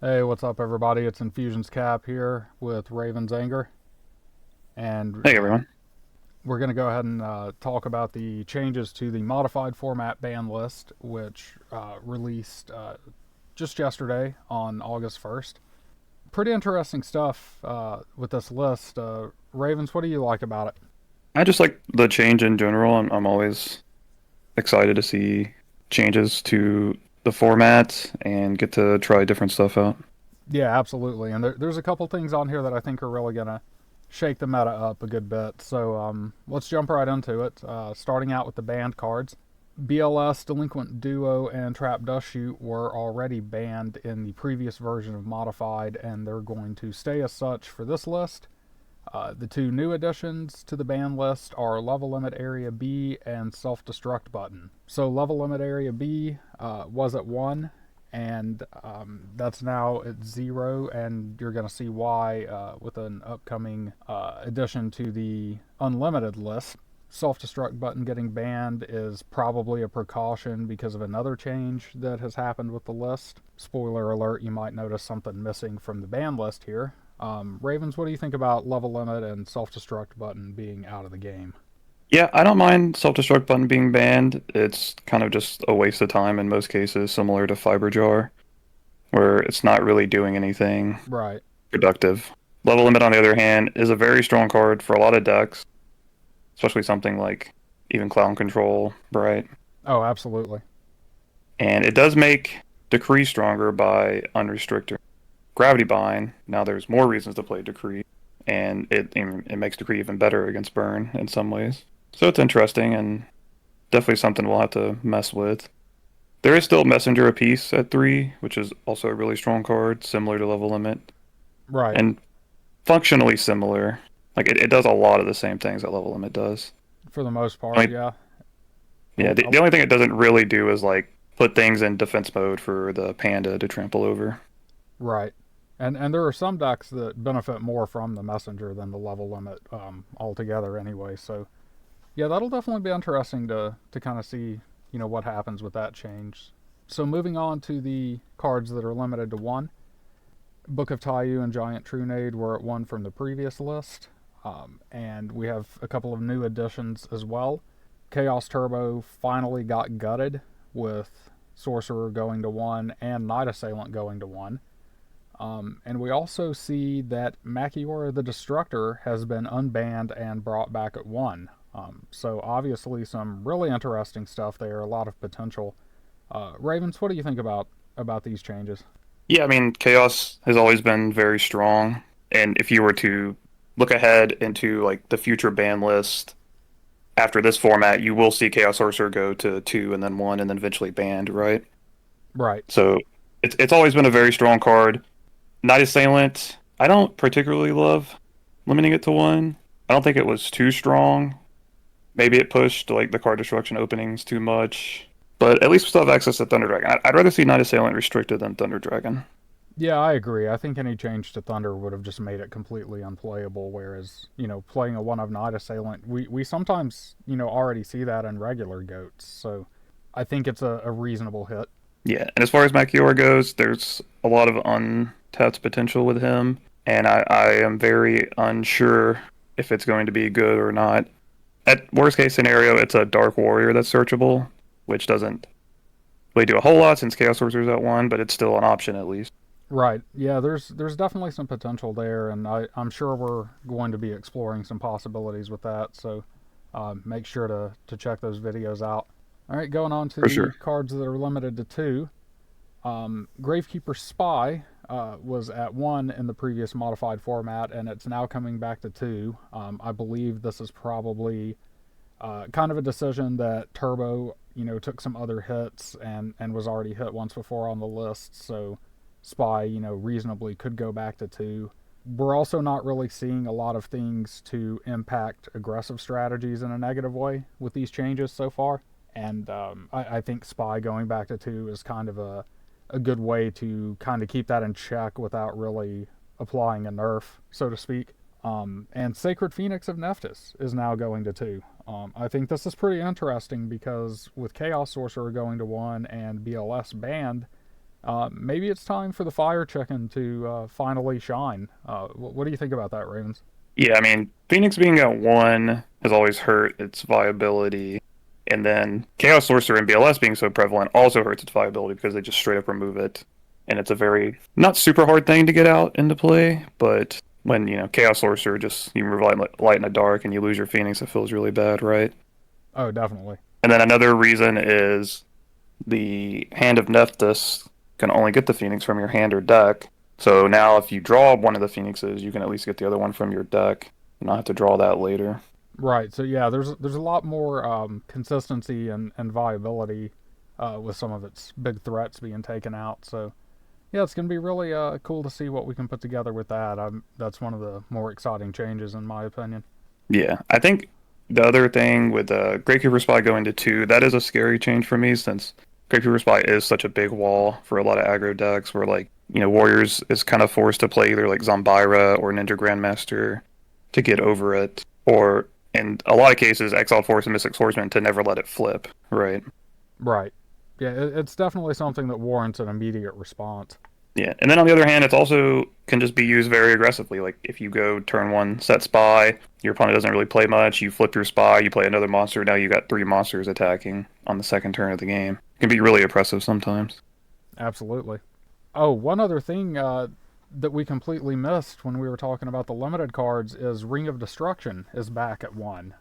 Hey, what's up, everybody? It's Infusion's Cap here with Raven's Anger, and Hey everyone. we're going to go ahead and talk about the changes to the modified format ban list, which released just yesterday on August 1st. Pretty interesting stuff with this list. Ravens, what do you like about it? I just like the change in general. I'm always excited to see changes to the format and get to try different stuff out. Yeah, absolutely. And there's a couple things on here that I think are really going to shake the meta up a good bit. So let's jump right into it. Starting out with the banned cards. BLS, Delinquent Duo, and Trap Dust Shoot were already banned in the previous version of Modified, and they're going to stay as such for this list. The two new additions to the ban list are Level Limit Area B and Self Destruct Button. So, Level Limit Area B was at 1, and that's now at 0, and you're going to see why with an upcoming addition to the Unlimited list. Self-destruct button getting banned is probably a precaution because of another change that has happened with the list. Spoiler alert, you might notice something missing from the ban list here. Ravens, what do you think about level limit and self-destruct button being out of the game? Yeah, I don't mind self-destruct button being banned. It's kind of just a waste of time in most cases, similar to Fiber Jar, where it's not really doing anything Right. productive. Level Limit, on the other hand, is a very strong card for a lot of decks, especially something like even Clown Control, Bright. Oh, absolutely. And it does make Decree stronger by unrestricting Gravity Bind. Now there's more reasons to play Decree, and it makes Decree even better against Burn in some ways. So it's interesting and definitely something we'll have to mess with. There is still Messenger apiece at 3, which is also a really strong card, similar to Level Limit, Right. and functionally similar. Like it does a lot of the same things that Level Limit does. For the most I part, mean, yeah. yeah, the only thing it doesn't really do is like put things in defense mode for the Panda to trample over. Right. And there are some decks that benefit more from the messenger than the level limit altogether anyway. So yeah, that'll definitely be interesting to kind of see, what happens with that change. So moving on to the cards that are limited to 1. Book of Taiyu and Giant Trunade were at 1 from the previous list. And we have a couple of new additions as well. Chaos Turbo finally got gutted with Sorcerer going to 1 and Night Assailant going to 1. And we also see that Machiora the Destructor has been unbanned and brought back at 1. So obviously some really interesting stuff there, a lot of potential. Ravens, what do you think about these changes? Yeah, I mean, Chaos has always been very strong, and if you were to look ahead into like the future ban list after this format, you will see Chaos Sorcerer go to 2 and then 1 and then eventually banned, right? Right. So it's always been a very strong card. Night Assailant, I don't particularly love limiting it to 1. I don't think it was too strong. Maybe it pushed like the card destruction openings too much. But at least we still have access to Thunder Dragon. I'd rather see Night Assailant restricted than Thunder Dragon. Yeah, I agree. I think any change to Thunder would have just made it completely unplayable. Whereas, playing a one of Night Assailant, we sometimes, already see that in regular goats. So I think it's a reasonable hit. Yeah, and as far as Machiora goes, there's a lot of untapped potential with him, and I am very unsure if it's going to be good or not. At worst case scenario, it's a Dark Warrior that's searchable, which doesn't really do a whole lot since Chaos Sorcerer's at 1, but it's still an option at least. Right. Yeah, there's definitely some potential there, and I'm sure we're going to be exploring some possibilities with that. So make sure to check those videos out. All right, going on to For the sure. cards that are limited to 2. Gravekeeper Spy was at 1 in the previous modified format, and it's now coming back to 2. I believe this is probably kind of a decision that Turbo, took some other hits and was already hit once before on the list. So Spy, reasonably could go back to 2. We're also not really seeing a lot of things to impact aggressive strategies in a negative way with these changes so far. And I think Spy going back to 2 is kind of a good way to kind of keep that in check without really applying a nerf, so to speak. And Sacred Phoenix of Nephthys is now going to 2. I think this is pretty interesting because with Chaos Sorcerer going to 1 and BLS banned, maybe it's time for the Fire Chicken to finally shine. What do you think about that, Ravens? Yeah, I mean, Phoenix being at 1 has always hurt its viability. And then Chaos Sorcerer and BLS being so prevalent also hurts its viability because they just straight up remove it. And it's a very, not super hard thing to get out into play, but when, Chaos Sorcerer just, you remove light in the dark and you lose your Phoenix, it feels really bad, right? Oh, definitely. And then another reason is the Hand of Nephthys can only get the Phoenix from your hand or deck. So now if you draw one of the Phoenixes, you can at least get the other one from your deck and not have to draw that later. Right. So yeah, there's a lot more consistency and viability with some of its big threats being taken out. So yeah, it's going to be really cool to see what we can put together with that. That's one of the more exciting changes, in my opinion. Yeah, I think the other thing with Gravekeeper Spy going to 2, that is a scary change for me since Gravekeeper Spy is such a big wall for a lot of aggro decks where, like, Warriors is kind of forced to play either like Zombira or Ninja Grandmaster to get over it, or in a lot of cases, Exiled Force and Mystic Swordsman to never let it flip, right? Right. Yeah, it's definitely something that warrants an immediate response. Yeah, and then on the other hand, it's also can just be used very aggressively. Like if you go turn 1, set Spy, your opponent doesn't really play much. You flip your Spy, you play another monster. Now you got 3 monsters attacking on the second turn of the game. It can be really oppressive sometimes. Absolutely. Oh, one other thing that we completely missed when we were talking about the limited cards is Ring of Destruction is back at 1.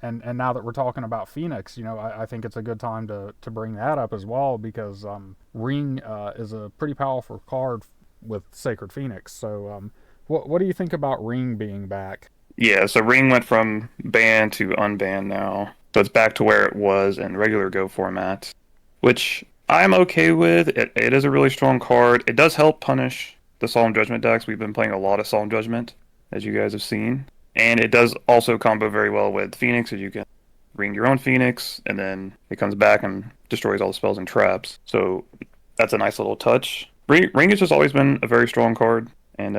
And now that we're talking about Phoenix, I think it's a good time to bring that up as well because Ring is a pretty powerful card with Sacred Phoenix. So what do you think about Ring being back? Yeah, so Ring went from banned to unbanned now. So it's back to where it was in regular Go format, which I'm okay with. It is a really strong card. It does help punish the Solemn Judgment decks. We've been playing a lot of Solemn Judgment, as you guys have seen. And it does also combo very well with Phoenix, as you can ring your own Phoenix, and then it comes back and destroys all the spells and traps. So that's a nice little touch. Ring has just always been a very strong card, and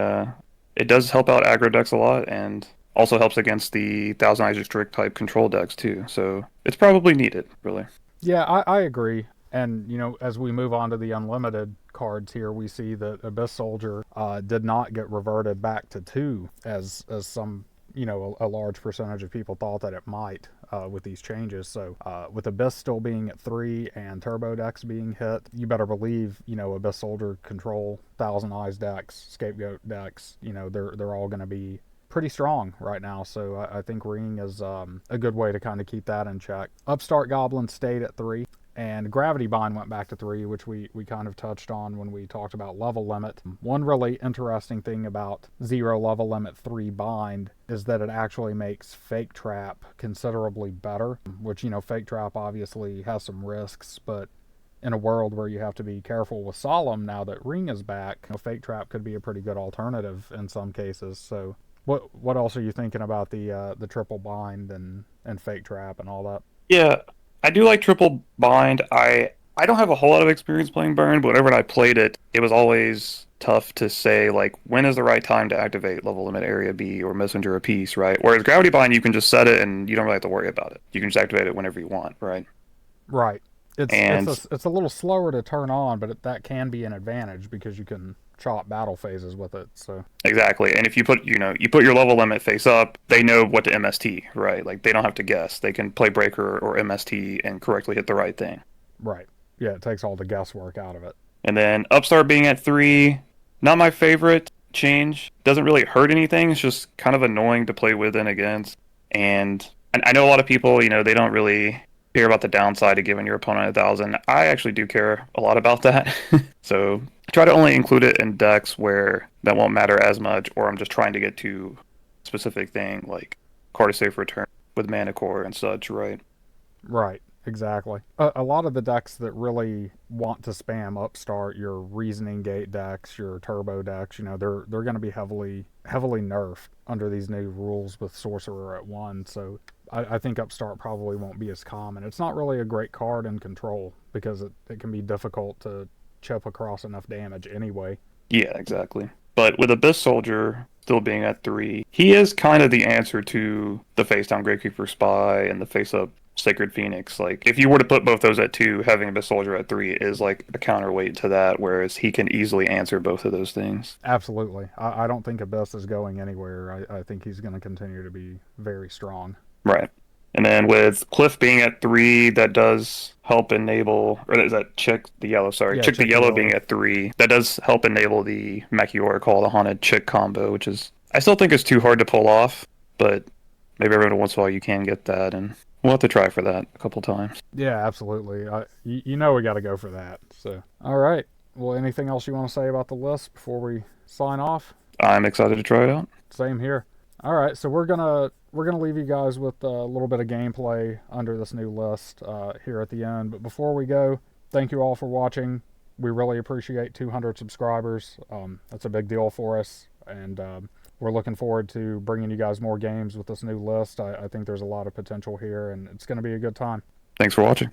it does help out aggro decks a lot, and also helps against the Thousand Eyes Restrict type control decks too. So it's probably needed, really. Yeah, I agree. And, as we move on to the unlimited cards here, we see that Abyss Soldier did not get reverted back to 2 as some, a large percentage of people thought that it might with these changes. So with Abyss still being at 3 and Turbo decks being hit, you better believe, Abyss Soldier control, Thousand Eyes decks, Scapegoat decks, they're all going to be pretty strong right now. So I think Ring is a good way to kind of keep that in check. Upstart Goblin stayed at 3. And Gravity Bind went back to 3, which we kind of touched on when we talked about level limit. One really interesting thing about 0 level limit 3 bind is that it actually makes Fake Trap considerably better, which, Fake Trap obviously has some risks, but in a world where you have to be careful with Solemn now that Ring is back, Fake Trap could be a pretty good alternative in some cases. So what else are you thinking about the triple bind and Fake Trap and all that? Yeah, I do like triple bind. I don't have a whole lot of experience playing burn, but whenever I played it, it was always tough to say like when is the right time to activate level limit area B or messenger of peace, right? Whereas gravity bind you can just set it and you don't really have to worry about it. You can just activate it whenever you want, right? Right. And It's a little slower to turn on, but that can be an advantage because you can chop battle phases with it. So exactly. And if you put your level limit face up, they know what to MST, right? Like they don't have to guess. They can play breaker or MST and correctly hit the right thing. right, yeah, it takes all the guesswork out of it. And then upstart being at 3, not my favorite change. Doesn't really hurt anything. It's just kind of annoying to play with and against. And I know a lot of people, they don't really care about the downside of giving your opponent 1,000. I actually do care a lot about that. So try to only include it in decks where that won't matter as much, or I'm just trying to get to a specific thing like card of safe return with mana core and such, right? Right, exactly. A lot of the decks that really want to spam upstart, your reasoning gate decks, your turbo decks, they're going to be heavily nerfed under these new rules with sorcerer at 1. So I think upstart probably won't be as common. It's not really a great card in control because it can be difficult to chip across enough damage anyway. Yeah, exactly. But with Abyss Soldier, still being at 3. He is kind of the answer to the face down Gravekeeper Spy and the face up Sacred Phoenix. Like, if you were to put both those at 2, having Abyss Soldier at 3 is like a counterweight to that, whereas he can easily answer both of those things. Absolutely. I don't think Abyss is going anywhere. I think he's going to continue to be very strong. Right. And then with Cliff being at 3, that does help enable, or is that Chick the Yellow? Sorry, Yeah, Chick the Chick the Yellow Yellow. being at 3, that does help enable the Machiora Call, the Haunted Chick combo, which is, I still think it's too hard to pull off, but maybe every once in a while you can get that, and we'll have to try for that a couple times. Yeah, absolutely. You know we got to go for that. So, all right. Well, anything else you want to say about the list before we sign off? I'm excited to try it out. Same here. All right, so we're gonna leave you guys with a little bit of gameplay under this new list here at the end. But before we go, thank you all for watching. We really appreciate 200 subscribers. That's a big deal for us, and we're looking forward to bringing you guys more games with this new list. I think there's a lot of potential here, and it's going to be a good time. Thanks for watching.